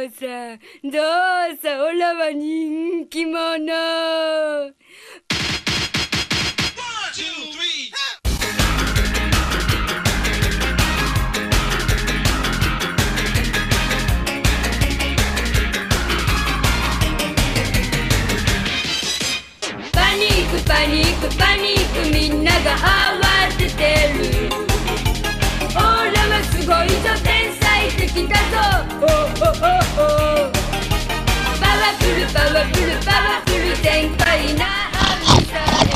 さん、オラは人気者。パニックパニックパニック、みんなが慌ててる。オラはすごいぞ、天才的だぞ。おおおお、パワフルパワフルパワフル、全開なミサイル。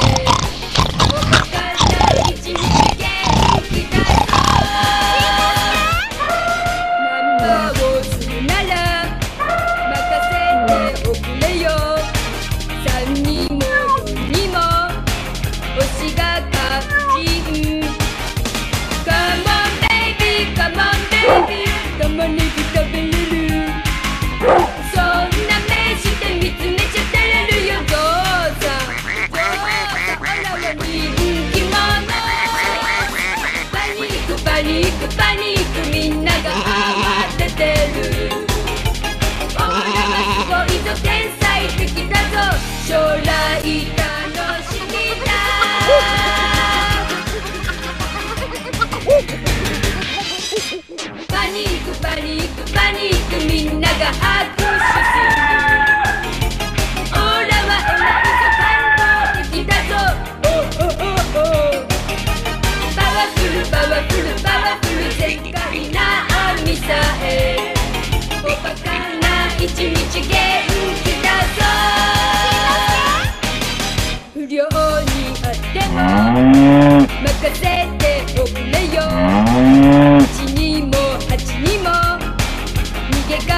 おバカな一日元気だぞ。ナンバーをするなら任せておくれよ。3人も4人も推しが勝ち。Come on baby, come on baby、 玉ねぎ食べれる。そんな目して見つめちゃ照れるよ。ゾウさんオラは人気者。パニックパニックパニック、みんなが慌ててる。オラはすごいぞ、天才的だぞ。将来楽しみだ。パニックパニックパニック、みんなが拍手する。オラは偉いぞ、感動的だぞ。おおおお、パワフルパワフルパワフル、全開なミサイル。おバカな一日元気だぞ。不良にあっても任せておくれよ。1にも8にも逃げ方